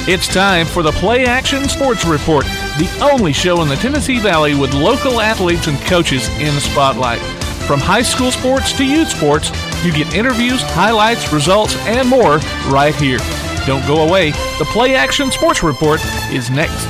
It's time for the PlayAction Sports Report, the only show in the Tennessee Valley with local athletes and coaches in the spotlight. From high school sports to youth sports, you get interviews, highlights, results, and more right here. Don't go away. The PlayAction Sports Report is next.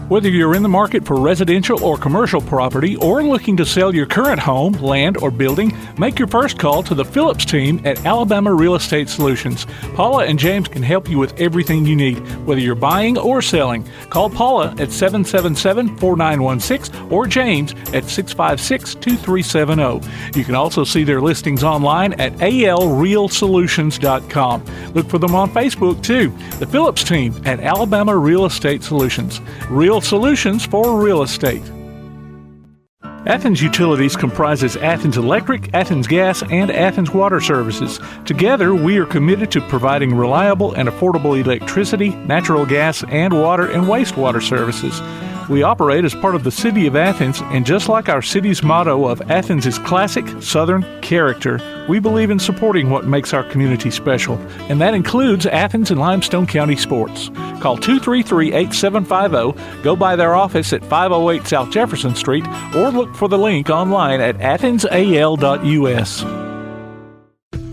Whether you're in the market for residential or commercial property or looking to sell your current home, land, or building, make your first call to the Phillips team at Alabama Real Estate Solutions. Paula and James can help you with everything you need, whether you're buying or selling. Call Paula at 777-4916 or James at 656-2370. You can also see their listings online at alrealsolutions.com. Look for them on Facebook, too. The Phillips team at Alabama Real Estate Solutions. Real solutions for real estate. Athens Utilities comprises Athens Electric, Athens Gas, and Athens Water Services. Together, we are committed to providing reliable and affordable electricity, natural gas, and water and wastewater services. We operate as part of the City of Athens, and just like our city's motto of Athens is classic, Southern character, we believe in supporting what makes our community special, and that includes Athens and Limestone County sports. Call 233-8750, go by their office at 508 South Jefferson Street, or look for the link online at athensal.us.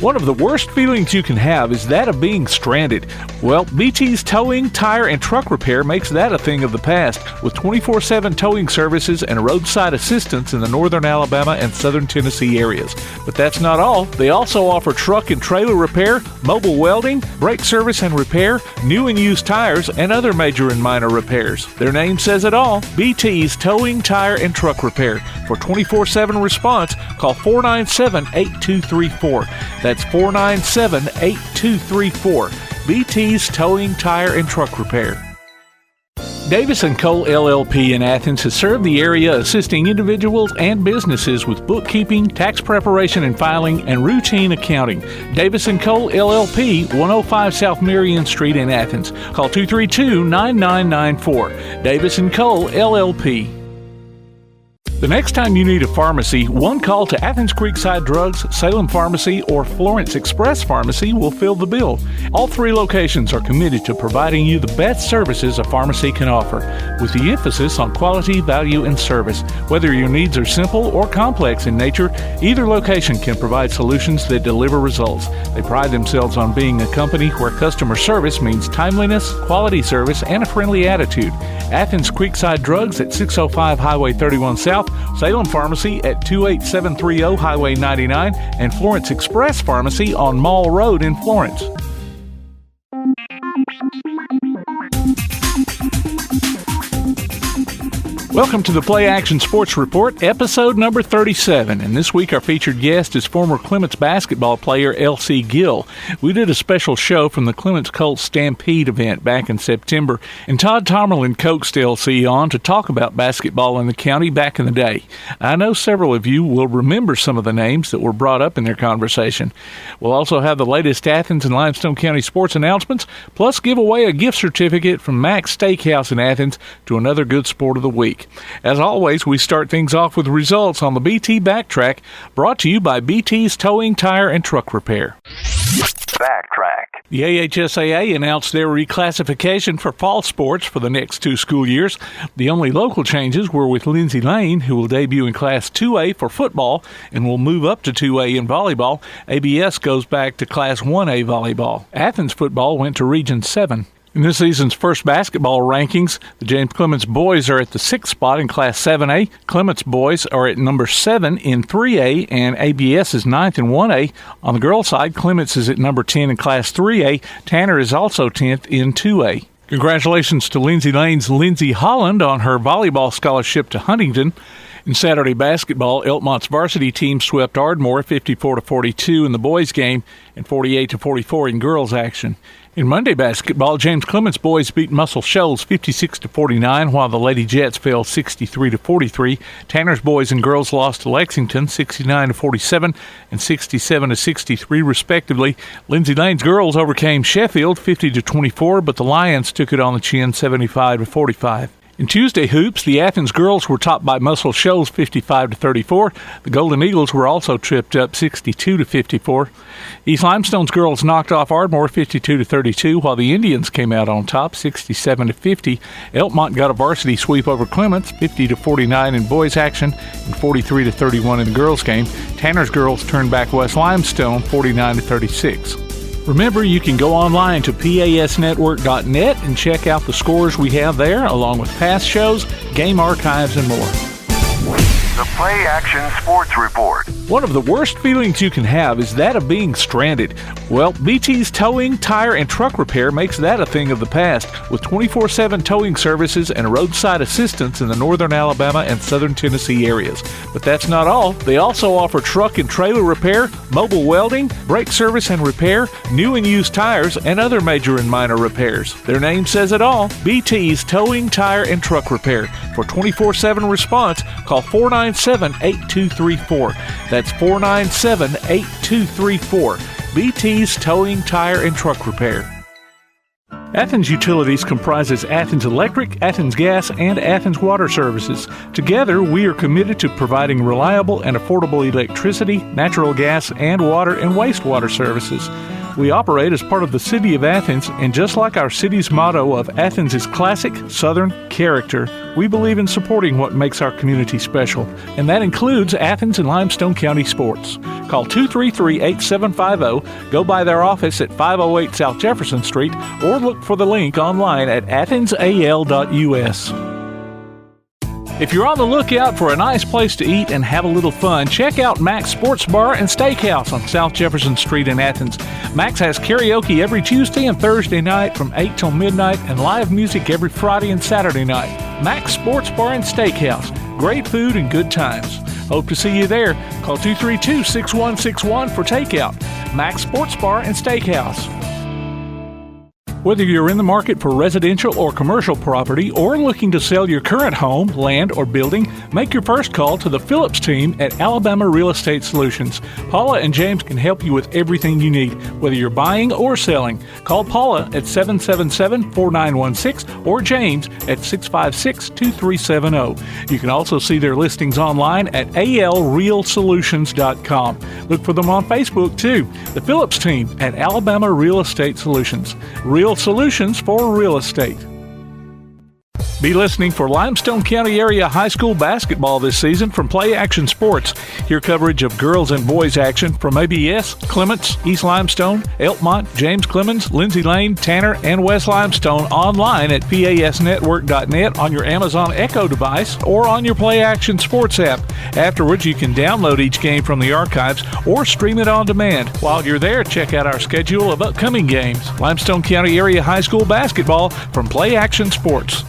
One of the worst feelings you can have is that of being stranded. Well, BT's Towing, Tire, and Truck Repair makes that a thing of the past, with 24/7 towing services and roadside assistance in the northern Alabama and southern Tennessee areas. But that's not all. They also offer truck and trailer repair, mobile welding, brake service and repair, new and used tires, and other major and minor repairs. Their name says it all, BT's Towing, Tire, and Truck Repair. For 24/7 response, call 497-8234. That's 497-8234. BT's Towing, Tire, and Truck Repair. Davis & Cole LLP in Athens has served the area assisting individuals and businesses with bookkeeping, tax preparation and filing, and routine accounting. Davis & Cole LLP, 105 South Marion Street in Athens. Call 232-9994. Davis & Cole LLP. The next time you need a pharmacy, one call to Athens Creekside Drugs, Salem Pharmacy, or Florence Express Pharmacy will fill the bill. All three locations are committed to providing you the best services a pharmacy can offer, with the emphasis on quality, value, and service. Whether your needs are simple or complex in nature, either location can provide solutions that deliver results. They pride themselves on being a company where customer service means timeliness, quality service, and a friendly attitude. Athens Creekside Drugs at 605 Highway 31 South, Salem Pharmacy at 28730 Highway 99, and Florence Express Pharmacy on Mall Road in Florence. Welcome to the PlayAction Sports Report, episode number 37, and this week our featured guest is former Clements basketball player L.C. Gill. We did a special show from the Clements Colts Stampede event back in September, and Todd Tomerlin coaxed L.C. on to talk about basketball in the county back in the day. I know several of you will remember some of the names that were brought up in their conversation. We'll also have the latest Athens and Limestone County sports announcements, plus give away a gift certificate from Mac's Steakhouse in Athens to another good sport of the week. As always, we start things off with results on the BT Backtrack, brought to you by BT's Towing, Tire, and Truck Repair. Backtrack. The AHSAA announced their reclassification for fall sports for the next 2 school years. The only local changes were with Lindsay Lane, who will debut in Class 2A for football and will move up to 2A in volleyball. ABS goes back to Class 1A volleyball. Athens football went to Region 7. In this season's first basketball rankings, the James Clements boys are at the 6th spot in Class 7A. Clements boys are at number 7 in 3A, and ABS is 9th in 1A. On the girls' side, Clements is at number 10 in Class 3A. Tanner is also 10th in 2A. Congratulations to Lindsay Lane's Lindsay Holland on her volleyball scholarship to Huntington. In Saturday basketball, Elkmont's varsity team swept Ardmore 54-42 in the boys' game and 48-44 in girls' action. In Monday basketball, James Clements boys beat Muscle Shoals 56-49, while the Lady Jets fell 63-43. Tanner's boys and girls lost to Lexington 69-47 and 67-63 respectively. Lindsay Lane's girls overcame Sheffield 50-24, but the Lions took it on the chin 75-45. In Tuesday hoops, the Athens girls were topped by Muscle Shoals 55-34. The Golden Eagles were also tripped up 62-54. East Limestone's girls knocked off Ardmore 52-32, while the Indians came out on top 67-50. Elkmont got a varsity sweep over Clements 50-49 in boys action and 43-31 in the girls game. Tanner's girls turned back West Limestone 49-36. Remember, you can go online to pasnetwork.net and check out the scores we have there, along with past shows, game archives, and more. The PlayAction Sports Report. One of the worst feelings you can have is that of being stranded. Well, BT's Towing, Tire, and Truck Repair makes that a thing of the past, with 24/7 towing services and roadside assistance in the northern Alabama and southern Tennessee areas. But that's not all. They also offer truck and trailer repair, mobile welding, brake service and repair, new and used tires, and other major and minor repairs. Their name says it all. BT's Towing, Tire, and Truck Repair. For 24/7 response, call 497-8234. That's 497-8234. BT's Towing, Tire, and Truck Repair. Athens Utilities comprises Athens Electric, Athens Gas, and Athens Water Services. Together, we are committed to providing reliable and affordable electricity, natural gas, and water and wastewater services. We operate as part of the City of Athens, and just like our city's motto of Athens is classic Southern character, we believe in supporting what makes our community special, and that includes Athens and Limestone County sports. Call 233-8750, go by their office at 508 South Jefferson Street, or look for the link online at athensal.us. If you're on the lookout for a nice place to eat and have a little fun, check out Mac's Sports Bar and Steakhouse on South Jefferson Street in Athens. Mac's has karaoke every Tuesday and Thursday night from 8 till midnight and live music every Friday and Saturday night. Mac's Sports Bar and Steakhouse. Great food and good times. Hope to see you there. Call 232-6161 for takeout. Mac's Sports Bar and Steakhouse. Whether you're in the market for residential or commercial property or looking to sell your current home, land, or building, make your first call to the Phillips team at Alabama Real Estate Solutions. Paula and James can help you with everything you need, whether you're buying or selling. Call Paula at 777-4916 or James at 656-2370. You can also see their listings online at alrealsolutions.com. Look for them on Facebook, too. The Phillips team at Alabama Real Estate Solutions. Real solutions for real estate. Be listening for Limestone County area high school basketball this season from PlayAction Sports. Hear coverage of girls and boys action from ABS, Clements, East Limestone, Elkmont, James Clemens, Lindsay Lane, Tanner, and West Limestone online at pasnetwork.net on your Amazon Echo device or on your PlayAction Sports app. Afterwards, you can download each game from the archives or stream it on demand. While you're there, check out our schedule of upcoming games. Limestone County area high school basketball from PlayAction Sports.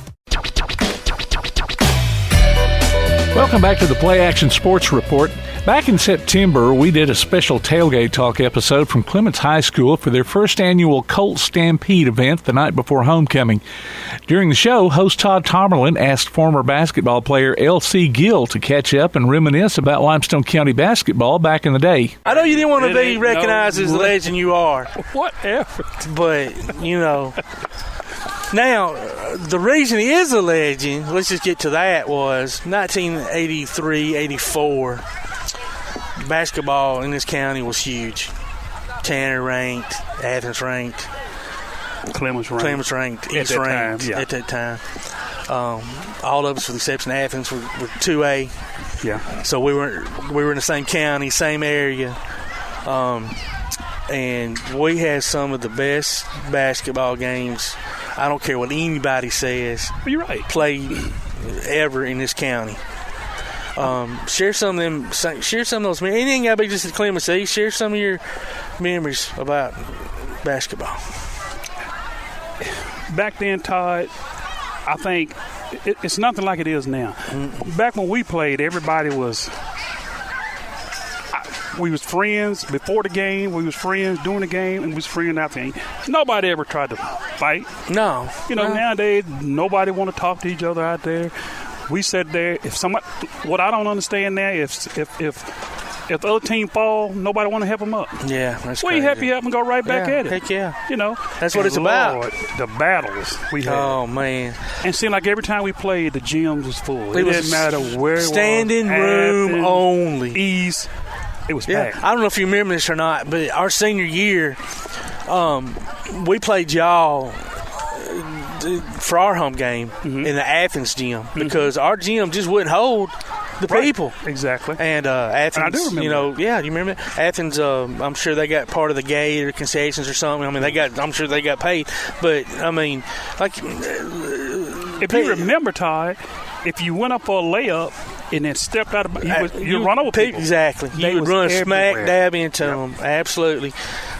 Welcome back to the PlayAction Sports Report. Back in September, we did a special Tailgate Talk episode from Clements High School for their first annual Colt Stampede event the night before homecoming. During the show, host Todd Tomerlin asked former basketball player L.C. Gill to catch up and reminisce about Limestone County basketball back in the day. I know you didn't want to be recognized as the legend you are. Whatever. But, you know... Now, the reason he is a legend, let's just get to that, was 1983-84. Basketball in this county was huge. Tanner ranked, Athens ranked, Clements ranked, East ranked at that time. All of us, with the exception of Athens, were 2A. Yeah. So we were in the same county, same area. And we had some of the best basketball games. I don't care what anybody says. You're right. Played ever in this county. Share some of them. Share some of those. It ain't gotta be just at Clements. Share some of your memories about basketball. Back then, Todd, I think it's nothing like it is now. Mm-hmm. Back when we played, everybody was. We was friends before the game. We was friends during the game, and we was friends after the game. Nobody ever tried to fight. No. Nowadays, nobody want to talk to each other out there. We sat there. If somebody, what I don't understand now, if if the other team fall, nobody want to help them up. Yeah, that's We crazy. happy help them go right back Yeah, at it. heck yeah. You know, That's what And it's about. Lord, the battles we had. Oh, man. And it seemed like every time we played, the gyms was full. It It was didn't matter where it was. standing room Athens, only. East. It was Yeah, packed. I don't know if you remember this or not, but our senior year, we played y'all for our home game in the Athens gym because our gym just wouldn't hold the people. Exactly. And Athens, And I do remember you know, yeah, you remember that? Athens, I'm sure they got part of the gate or concessions or something. I mean, I'm sure they got paid. But, I mean, like. If you remember, Todd, if you went up for a layup and then stepped out of you run over people. Exactly. They You would was run smack everywhere. dab into them. Absolutely.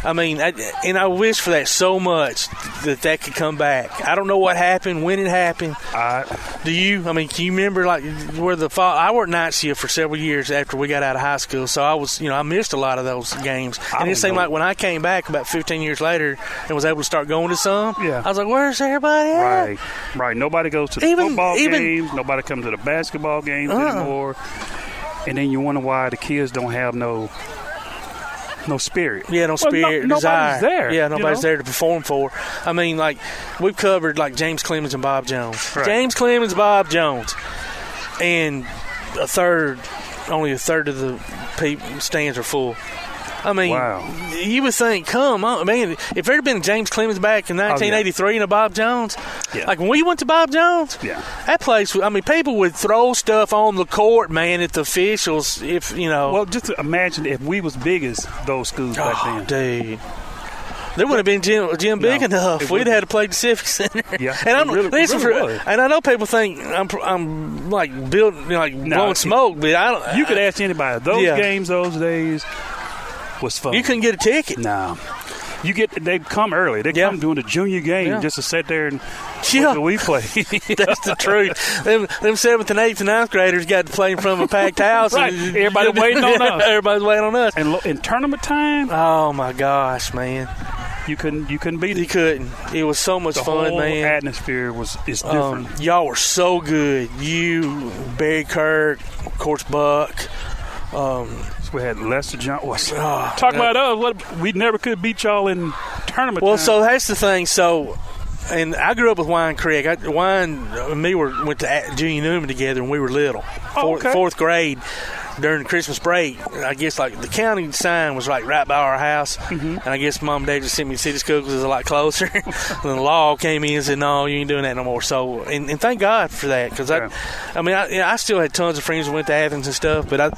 I mean, and I wish for that so much that could come back. I don't know what happened, when it happened. Do you? I mean, can you remember like where the fall? I worked night shift for several years after we got out of high school, so I was, I missed a lot of those games. And it seemed like when I came back about 15 years later and was able to start going to some, I was like, where's everybody at? Right. Nobody goes to the football games. Nobody comes to the basketball games anymore. And then you wonder why the kids don't have no spirit. Yeah, no spirit, nobody's desire. there. Yeah, nobody's there to perform for. I mean, like, we've covered, like, James Clements and Bob Jones. Right. James Clements, Bob Jones. And only a third of the stands are full. I mean, you would think, come on, man, if there had been a James Clements back in 1983 and a Bob Jones, like when we went to Bob Jones, that place, I mean, people would throw stuff on the court, man, at the officials, if, Well, just imagine if we was big as those schools back then. Dude. There wouldn't have been gym big enough. We'd have had to play the Civic Center. Yeah, and really and I know people think I'm like building, blowing smoke, but I don't. You could ask anybody. Those games, those days was fun. You couldn't get a ticket. No. They'd come early. They'd come during the junior game just to sit there and watch we play. That's the truth. Them 7th and 8th and 9th graders got to play in front of a packed house. Right. Everybody waiting on us. Everybody's waiting on us. And in tournament time, oh my gosh, man. You couldn't beat it. You couldn't. It was so much fun, man. The whole atmosphere is different. Y'all were so good. You, Barry Kirk, of course, Buck. We had Lester Johnson. Talk about us. We never could beat y'all in tournament time. So that's the thing. So, and I grew up with Wine Craig. Wine and me went to Junior Newman together when we were little. Fourth grade. During the Christmas break, I guess like the county sign was like right by our house, and I guess Mom and Dad just sent me to city school because it was a lot closer. And the law came in and said, "No, you ain't doing that no more." So, and thank God for that because I still had tons of friends who went to Athens and stuff, but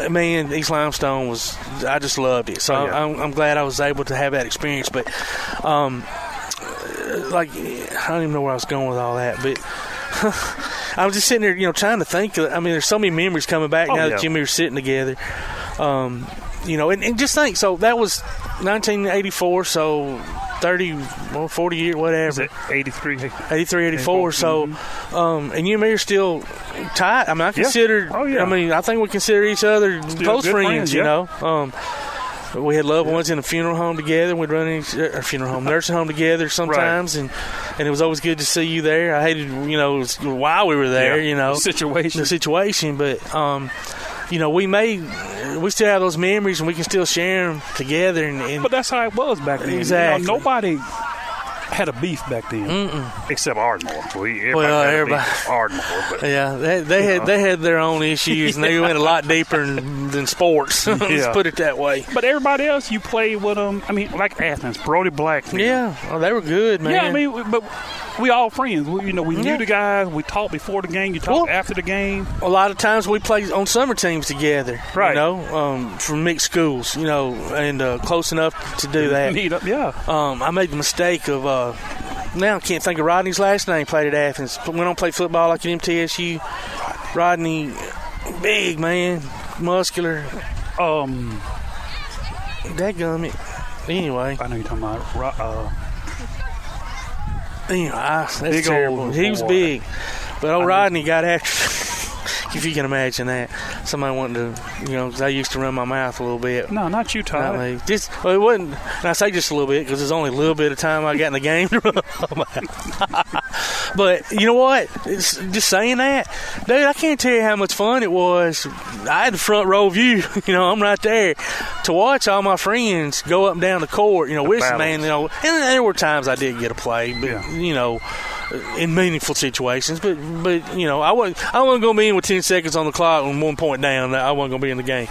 man, East Limestone I just loved it. So I'm glad I was able to have that experience. But like I don't even know where I was going with all that, but. I was just sitting there, trying to think. I mean, there's so many memories coming back now that Jimmy was sitting together. And just think. So that was 1984. So 40 years, whatever. Was it 83? 83, 84. So, and you and me are still tight. I mean, I consider. Oh yeah. I mean, I think we consider each other close friends. You know. We had loved ones in a funeral home together. We'd run in a funeral home, nursing home together sometimes, and it was always good to see you there. I hated, it was while we were there, the situation. But, we still have those memories, and we can still share them together. But that's how it was back then. Exactly. Nobody had a beef back then, except Ardmore. Everybody Ardmore, but they had their own issues, and they went a lot deeper than sports. Let's put it that way. But everybody else, you played with them. I mean, like Athens, Brody Black. They were good, man. Yeah, I mean, but we all friends. We knew the guys. We talked before the game. You talked after the game. A lot of times we played on summer teams together. Right. From mixed schools. And close enough to do that. Meet up, I made the mistake of. Now I can't think of Rodney's last name. Played at Athens. Went on to play football like at MTSU. Rodney, big man, muscular. Dadgummit. Anyway, I know you're talking about. That's terrible. He was big, but old Rodney got if you can imagine that. Somebody wanting to, 'cause I used to run my mouth a little bit. No, not you, Todd. It wasn't. And I say just a little bit because there's only a little bit of time I got in the game to run my mouth. But you know what? It's just saying that, dude, I can't tell you how much fun it was. I had the front row view. I'm right there to watch all my friends go up and down the court. With man, and there were times I did get a play, but in meaningful situations. But I wasn't going to be in with 10 seconds on the clock and 1 point down. I wasn't going to be in the game.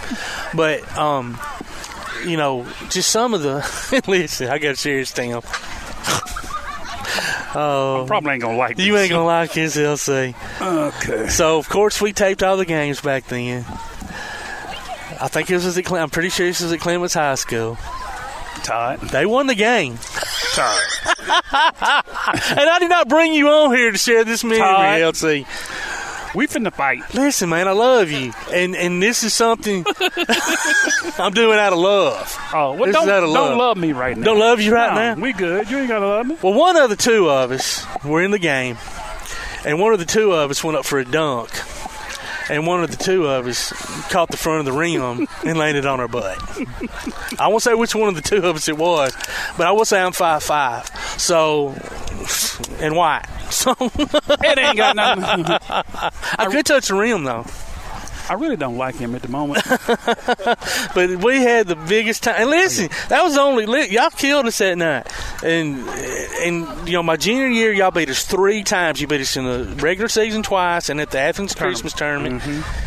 But just some of the listen, I got to share this thing. I probably ain't going to like this. You ain't going to like this, LC. Okay. So, of course, we taped all the games back then. I think this was I'm pretty sure this was at Clements High School. Todd. They won the game. Todd. And I did not bring you on here to share this memory, Todd. LC. We finna fight. Listen, man, I love you. And this is something I'm doing out of love. Oh, well, don't love me right now. Don't love you right now? We good. You ain't got to love me. Well, one of the two of us were in the game, and one of the two of us went up for a dunk, and one of the two of us caught the front of the rim and landed on our butt. I won't say which one of the two of us it was, but I will say I'm 5'5", so, and white. So it ain't got nothing. I could touch the rim, though. I really don't like him at the moment. But we had the biggest time. And listen, that was y'all killed us that night. And my junior year, y'all beat us 3 times. You beat us in the regular season twice and at the Athens Christmas tournament. Mm-hmm.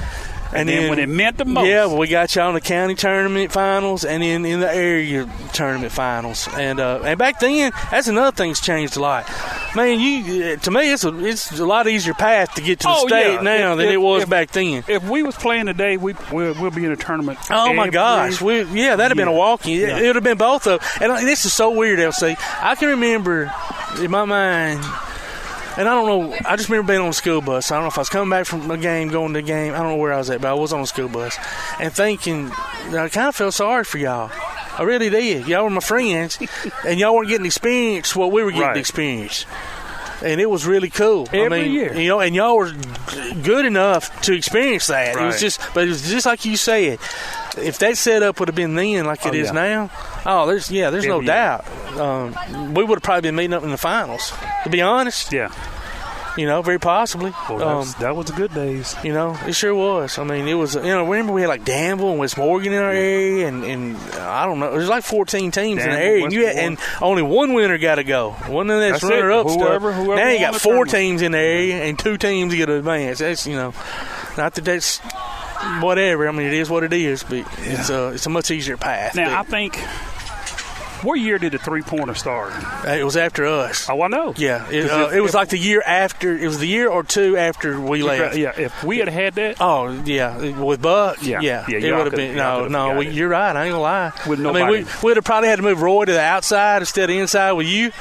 And then when it meant the most. Yeah, we got y'all in the county tournament finals and then in the area tournament finals. And back then, that's another thing that's changed a lot. Man, to me, it's a lot easier path to get to the state now than it was back then. If we was playing today, we'll be in a tournament. Oh, my gosh. that'd have been a walk-in. Yeah. It would have been both of them. And this is so weird, LC. I can remember in my mind – and I don't know, I just remember being on a school bus. I don't know if I was coming back from a game, going to a game. I don't know where I was at, but I was on a school bus. And thinking, I kind of felt sorry for y'all. I really did. Y'all were my friends, and y'all weren't getting to experience what we were getting to experience. And it was really cool. Every year. And y'all were good enough to experience that. Right. It was just like you said. If that setup would have been then like it is now, there's no doubt. We would have probably been meeting up in the finals, to be honest. Yeah. Very possibly. Well, that was the good days. It sure was. I mean, it was, remember we had like Danville and West Morgan in our area, and I don't know, there's like 14 teams in the area, and only one winner got to go. One of that's runner-up stuff. Now you got 4 teams in the area, and 2 teams get to advance. That's, not that that's whatever. I mean, it is what it is, but it's a much easier path. Now, I think, what year did the 3-pointer start? It was after us. Oh, I know. Yeah, it was like the year after. It was the year or 2 after we left. Yeah, if we had that. Oh, yeah, with Buck. Yeah, it would have been. No, you're right. I ain't gonna lie. With nobody. I mean, we'd have probably had to move Roy to the outside instead of inside with you.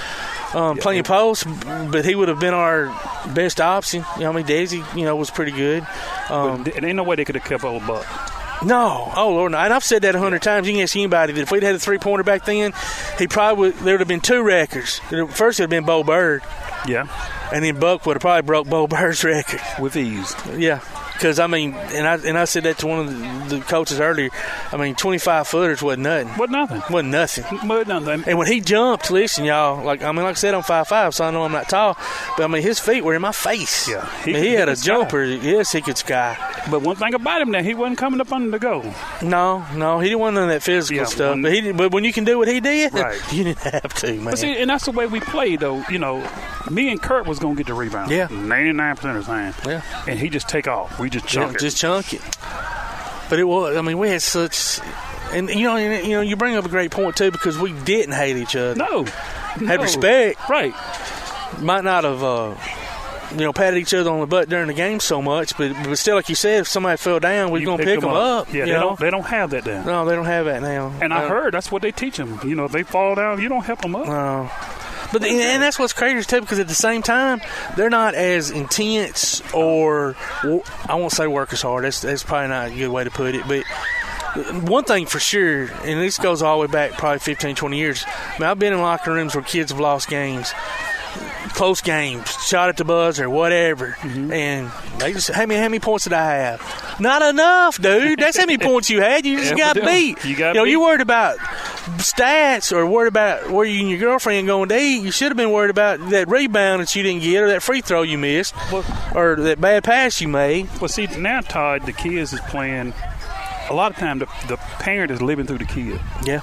Playing post, but he would have been our best option. Daisy, was pretty good. There ain't no way they could have kept old Buck. No. Oh, Lord, no. And I've said that 100 times. You can ask anybody that if we'd had a 3-pointer back then, there would have been 2 records. First, it would have been Bo Bird. Yeah. And then Buck would have probably broke Bo Bird's record. With ease. Yeah. Because, I mean, and I said that to one of the coaches earlier. I mean, 25-footers wasn't nothing. Wasn't nothing. And when he jumped, listen, y'all, like I said, I'm 5'5", so I know I'm not tall. But, I mean, his feet were in my face. Yeah. He had a jumper. Yes, he could sky. But one thing about him, now, he wasn't coming up under the goal. No, he didn't want none of that physical stuff. But when you can do what he did, you didn't have to, man. But see, and that's the way we played, though. Me and Kurt was going to get the rebound. Yeah. 99% of the time. Yeah. And he just take off. We just chunk it. Just chunk it. But it was, I mean, we had such, and you bring up a great point, too, because we didn't hate each other. No. Had respect. Right. Might not have, patted each other on the butt during the game so much, but still, like you said, if somebody fell down, we're going to pick them up. Yeah, they don't have that now. No, they don't have that now. And I heard that's what they teach them. If they fall down, you don't help them up. No. But and that's what's crazy too, because at the same time, they're not as intense, or I won't say work as hard. That's probably not a good way to put it. But one thing for sure, and this goes all the way back probably 15, 20 years. I mean, I've been in locker rooms where kids have lost games. close games, shot at the buzzer, whatever. And they just, hey, man, how many points did I have? Not enough, dude. That's how many points you had. You just got beat. You worried about stats or worried about where you and your girlfriend going to eat. You should have been worried about that rebound that you didn't get or that free throw you missed or that bad pass you made. Well, see, now, Todd, the kids is playing. A lot of time, the parent is living through the kid. Yeah.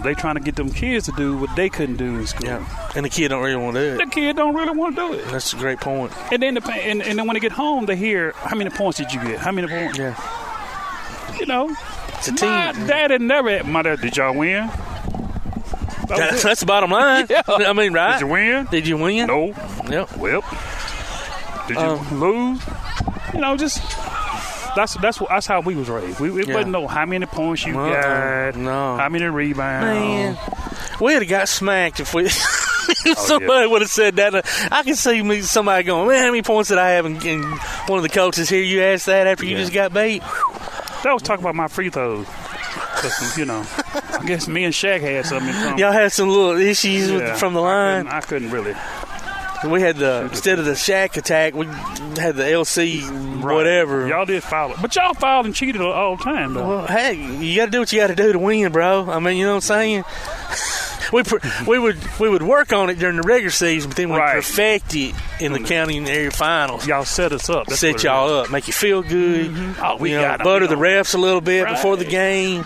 They trying to get them kids to do what they couldn't do in school. Yeah. And the kid don't really want to do it. The kid don't really want to do it. That's a great point. And then and then when they get home, they hear, how many points did you get? How many points? Yeah. It's a team. My daddy never. My dad, did y'all win? That's the bottom line. Yeah. I mean, right? Did you win? No. Yep. Well, did you lose? Just. That's how we was raised. We wouldn't know how many points you got, how many rebounds. Man, we would have got smacked if somebody would have said that. I can see somebody going, man, how many points did I have? And one of the coaches here, you asked that after you just got beat. That was talking about my free throws. I guess me and Shaq had something. Y'all had some little issues from the line. I couldn't really. We had instead of the Shaq attack, we had the LC whatever. Y'all did foul it. But y'all fouled and cheated all the time, though. Well, hey, you got to do what you got to do to win, bro. I mean, you know what I'm saying? we would work on it during the regular season, but then we'd perfect it in the county and area finals. Y'all set us up. Set y'all up. Make you feel good. Oh, we got butter the refs a little bit before the game.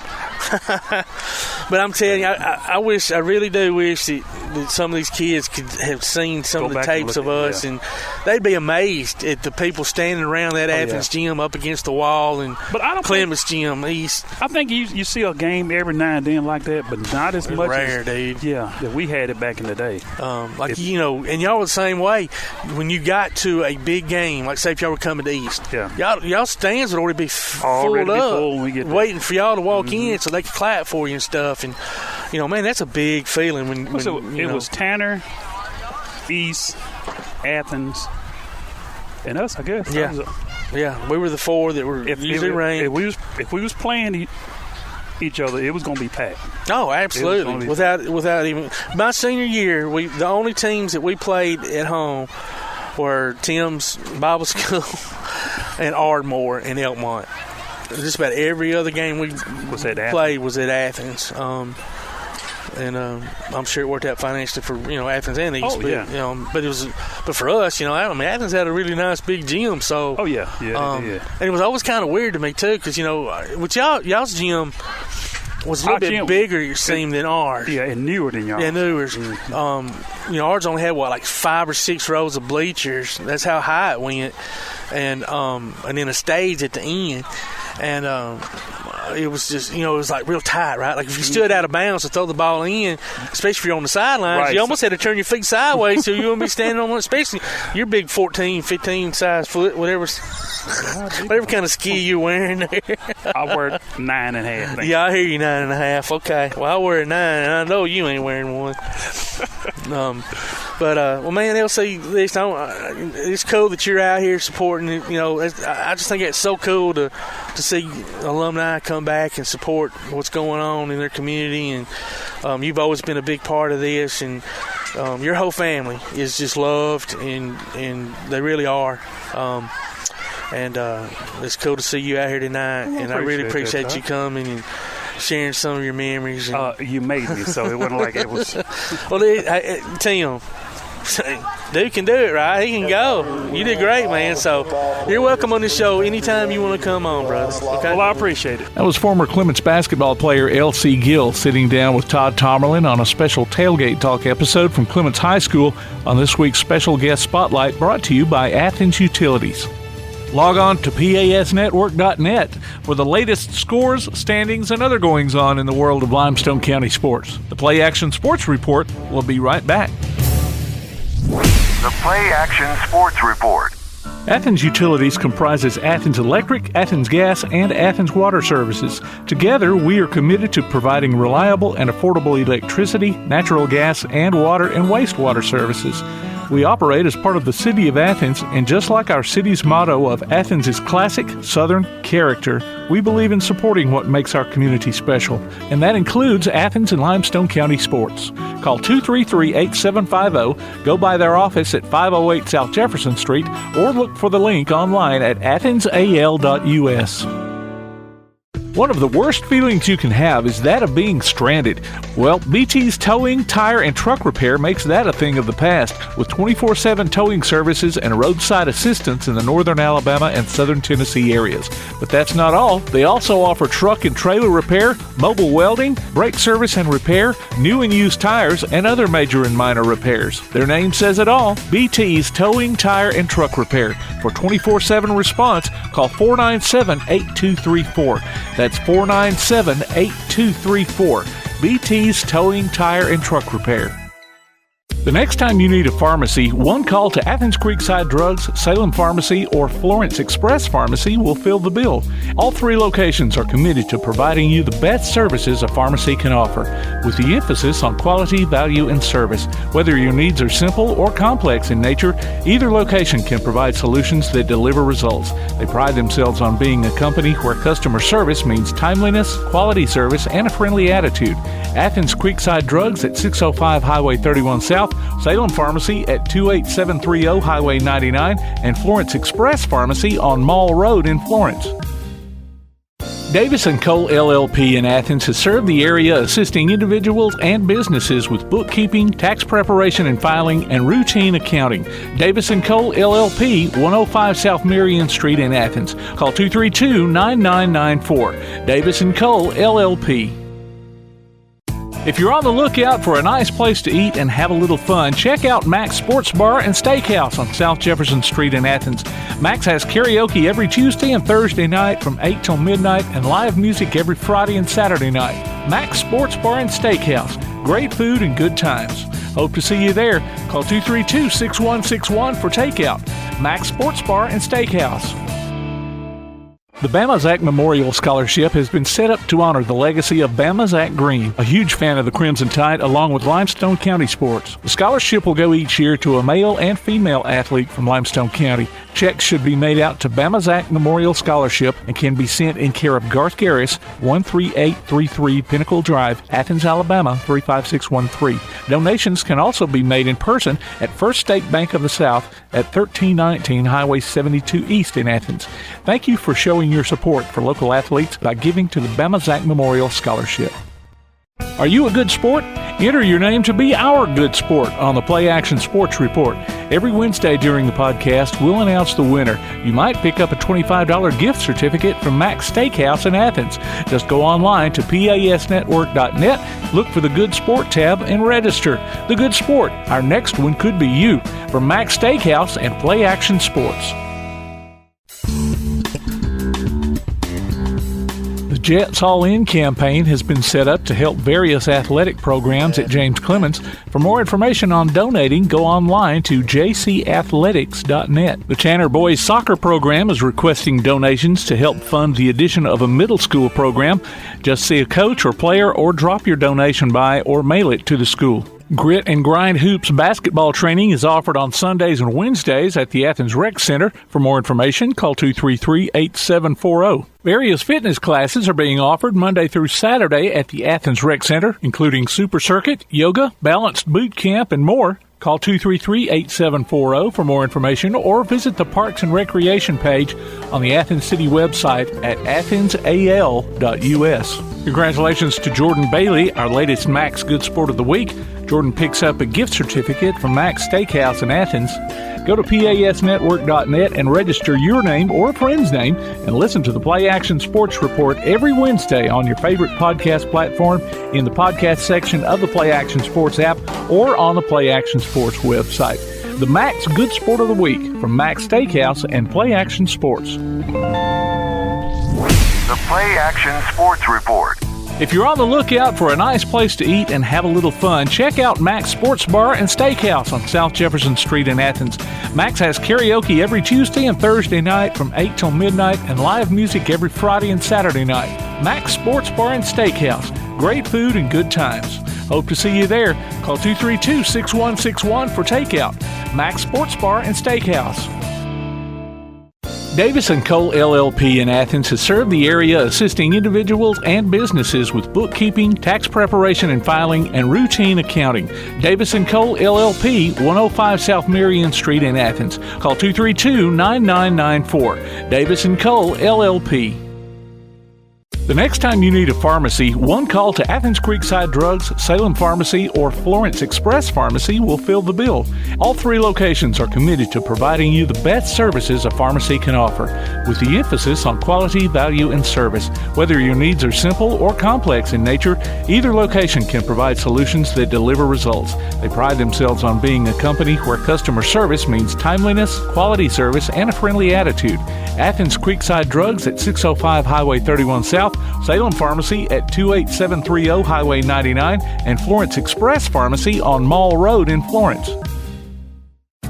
But I'm telling you, I really do wish that some of these kids could have seen some of the tapes of us, and they'd be amazed at the people standing around that Athens gym up against the wall and Clements gym east. I think you see a game every now and then like that, but not as much. Rare, dude. Yeah, that we had it back in the day. And y'all were the same way. When you got to a big game, like say if y'all were coming to East, y'all stands would already be full up, waiting for y'all to walk in so they could clap for you and stuff. And man, that's a big feeling when it was Tanner, East, Athens, and us, I guess. Yeah, we were the four that were usually ranked. If we was playing each other, it was going to be packed. Oh, absolutely. Without even my senior year, the only teams that we played at home were Tim's Bible School and Ardmore and Elkmont. Just about every other game we played was at Athens. I'm sure it worked out financially for Athens and East. But for us, Athens had a really nice big gym. So and it was always kind of weird to me too, because with y'all's gym was a little bit bigger, it seemed, than ours. Yeah, and newer than y'all. Yeah, newer. Ours only had like 5 or 6 rows of bleachers. That's how high it went, and then a stage at the end. And it was just, it was like real tight, right? Like if you stood out of bounds to throw the ball in, especially if you're on the sidelines, you almost had to turn your feet sideways so you wouldn't be standing on one, especially your big 14, 15 size foot, whatever kind of ski you're wearing there. I wear 9.5. Yeah, I hear you, 9.5. Okay. Well, I wear a 9, and I know you ain't wearing one. Well, man, LC, it's cool that you're out here supporting it. I just think it's so cool to see alumni come back and support what's going on in their community. And you've always been a big part of this. And your whole family is just loved, and they really are. And it's cool to see you out here tonight. And I really appreciate you coming and sharing some of your memories. You made me, so it wasn't like it was. Well, Tim, dude can do it, right? He can go. You did great, man. So you're welcome on the show anytime you want to come on, brother. Okay? Well, I appreciate it. That was former Clements basketball player L.C. Gill sitting down with Todd Tomerlin on a special Tailgate Talk episode from Clements High School on this week's special guest spotlight brought to you by Athens Utilities. Log on to PASnetwork.net for the latest scores, standings, and other goings-on in the world of Limestone County sports. The PlayAction Sports Report will be right back. The PlayAction Sports Report. Athens Utilities comprises Athens Electric, Athens Gas, and Athens Water Services. Together, we are committed to providing reliable and affordable electricity, natural gas, and water and wastewater services. We operate as part of the City of Athens, and just like our city's motto of Athens is classic Southern character, we believe in supporting what makes our community special, and that includes Athens and Limestone County sports. Call 233-8750, go by their office at 508 South Jefferson Street, or look for the link online at athensal.us. One of the worst feelings you can have is that of being stranded. Well, BT's Towing, Tire, and Truck Repair makes that a thing of the past, with 24/7 towing services and roadside assistance in the northern Alabama and southern Tennessee areas. But that's not all. They also offer truck and trailer repair, mobile welding, brake service and repair, new and used tires, and other major and minor repairs. Their name says it all, BT's Towing, Tire, and Truck Repair. For 24/7 response, call 497-8234. That's 497-8234. BT's Towing, Tire, and Truck Repair. The next time you need a pharmacy, one call to Athens Creekside Drugs, Salem Pharmacy, or Florence Express Pharmacy will fill the bill. All three locations are committed to providing you the best services a pharmacy can offer, with the emphasis on quality, value, and service. Whether your needs are simple or complex in nature, either location can provide solutions that deliver results. They pride themselves on being a company where customer service means timeliness, quality service, and a friendly attitude. Athens Creekside Drugs at 605 Highway 31 South, Salem Pharmacy at 28730 Highway 99, and Florence Express Pharmacy on Mall Road in Florence. Davis & Cole LLP in Athens has served the area assisting individuals and businesses with bookkeeping, tax preparation and filing, and routine accounting. Davis & Cole LLP, 105 South Marion Street in Athens. Call 232-9994. Davis & Cole LLP. If you're on the lookout for a nice place to eat and have a little fun, check out Mac's Sports Bar and Steakhouse on South Jefferson Street in Athens. Mac's has karaoke every Tuesday and Thursday night from 8 till midnight and live music every Friday and Saturday night. Mac's Sports Bar and Steakhouse. Great food and good times. Hope to see you there. Call 232-6161 for takeout. Mac's Sports Bar and Steakhouse. The Bama Zach Memorial Scholarship has been set up to honor the legacy of Bama Zach Green, a huge fan of the Crimson Tide, along with Limestone County sports. The scholarship will go each year to a male and female athlete from Limestone County. Checks should be made out to Bama Zach Memorial Scholarship and can be sent in care of Garth Garris, 13833 Pinnacle Drive, Athens, Alabama, 35613. Donations can also be made in person at First State Bank of the South at 1319 Highway 72 East in Athens. Thank you for showing your support for local athletes by giving to the Bama Zach Memorial Scholarship. Are you a good sport? Enter your name to be our good sport on the PlayAction Sports Report. Every Wednesday during the podcast, we'll announce the winner. You might pick up a $25 gift certificate from Mac's Steakhouse in Athens. Just go online to pasnetwork.net, look for the Good Sport tab, and register. The Good Sport. Our next one could be you. From Mac's Steakhouse and PlayAction Sports. The Jets All In campaign has been set up to help various athletic programs at James Clements. For more information on donating, go online to jcathletics.net. The Tanner Boys Soccer Program is requesting donations to help fund the addition of a middle school program. Just see a coach or player or drop your donation by or mail it to the school. Grit and Grind Hoops basketball training is offered on Sundays and Wednesdays at the Athens Rec Center. For more information, call 233-8740. Various fitness classes are being offered Monday through Saturday at the Athens Rec Center, including Super Circuit, yoga, balanced boot camp, and more. Call 233-8740 for more information or visit the Parks and Recreation page on the Athens City website at athensal.us. Congratulations to Jordan Bailey, our latest Mac's Good Sport of the Week. Jordan picks up a gift certificate from Mac's Steakhouse in Athens. Go to pasnetwork.net and register your name or a friend's name and listen to the PlayAction Sports Report every Wednesday on your favorite podcast platform, in the podcast section of the PlayAction Sports app, or on the PlayAction Sports website. The Mac's Good Sport of the Week from Mac's Steakhouse and PlayAction Sports. The PlayAction Sports Report. If you're on the lookout for a nice place to eat and have a little fun, check out Mac's Sports Bar and Steakhouse on South Jefferson Street in Athens. Mac's has karaoke every Tuesday and Thursday night from 8 till midnight and live music every Friday and Saturday night. Mac's Sports Bar and Steakhouse. Great food and good times. Hope to see you there. Call 232-6161 for takeout. Mac's Sports Bar and Steakhouse. Davis & Cole LLP in Athens has served the area assisting individuals and businesses with bookkeeping, tax preparation and filing, and routine accounting. Davis & Cole LLP, 105 South Marion Street in Athens. Call 232-9994. Davis & Cole LLP. The next time you need a pharmacy, one call to Athens Creekside Drugs, Salem Pharmacy, or Florence Express Pharmacy will fill the bill. All three locations are committed to providing you the best services a pharmacy can offer, with the emphasis on quality, value, and service. Whether your needs are simple or complex in nature, either location can provide solutions that deliver results. They pride themselves on being a company where customer service means timeliness, quality service, and a friendly attitude. Athens Creekside Drugs at 605 Highway 31 South, Salem Pharmacy at 28730 Highway 99, and Florence Express Pharmacy on Mall Road in Florence.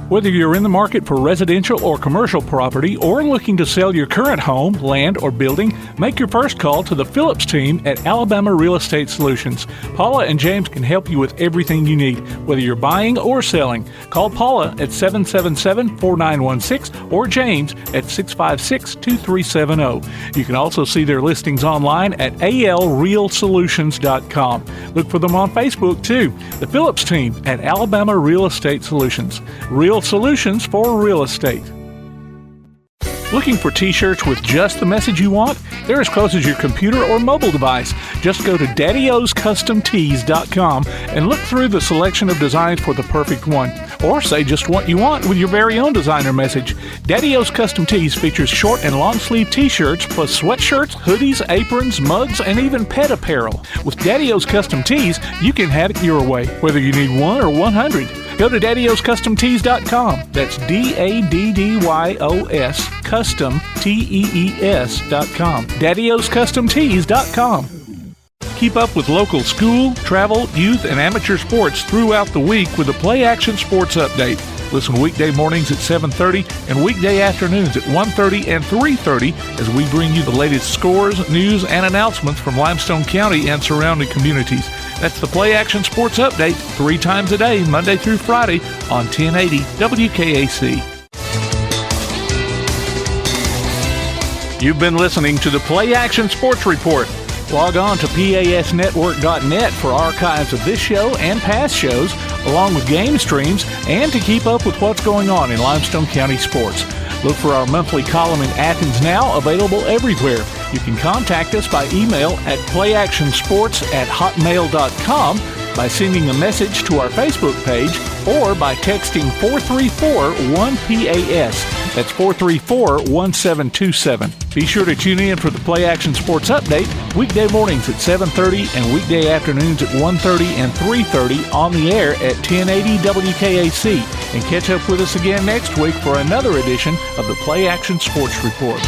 Whether you're in the market for residential or commercial property or looking to sell your current home, land, or building, make your first call to the Phillips team at Alabama Real Estate Solutions. Paula and James can help you with everything you need, whether you're buying or selling. Call Paula at 777-4916 or James at 656-2370. You can also see their listings online at alrealsolutions.com. Look for them on Facebook, too. The Phillips team at Alabama Real Estate Solutions. Real solutions for real estate. Looking for t-shirts with just the message you want? They're as close as your computer or mobile device. Just go to daddyoscustomtees.com and look through the selection of designs for the perfect one. Or say just what you want with your very own designer message. Daddy O's Custom Tees features short and long sleeve t-shirts plus sweatshirts, hoodies, aprons, mugs, and even pet apparel. With Daddy O's Custom Tees, you can have it your way, whether you need 1 or 100. Go to daddyoscustomtees.com. That's DADDYOS Custom TEES.com. daddyoscustomtees.com. Keep up with local school, travel, youth, and amateur sports throughout the week with the PlayAction Sports Update. Listen weekday mornings at 7:30 and weekday afternoons at 1:30 and 3:30 as we bring you the latest scores, news, and announcements from Limestone County and surrounding communities. That's the PlayAction Sports Update 3 times a day, Monday through Friday on 1080 WKAC. You've been listening to the PlayAction Sports Report. Log on to PASnetwork.net for archives of this show and past shows, along with game streams, and to keep up with what's going on in Limestone County sports. Look for our monthly column in Athens Now, available everywhere. You can contact us by email at playactionsports@hotmail.com, by sending a message to our Facebook page, or by texting 434-1PAS. That's 434-1727. Be sure to tune in for the PlayAction Sports Update weekday mornings at 7:30 and weekday afternoons at 1:30 and 3:30 on the air at 1080 WKAC. And catch up with us again next week for another edition of the PlayAction Sports Report.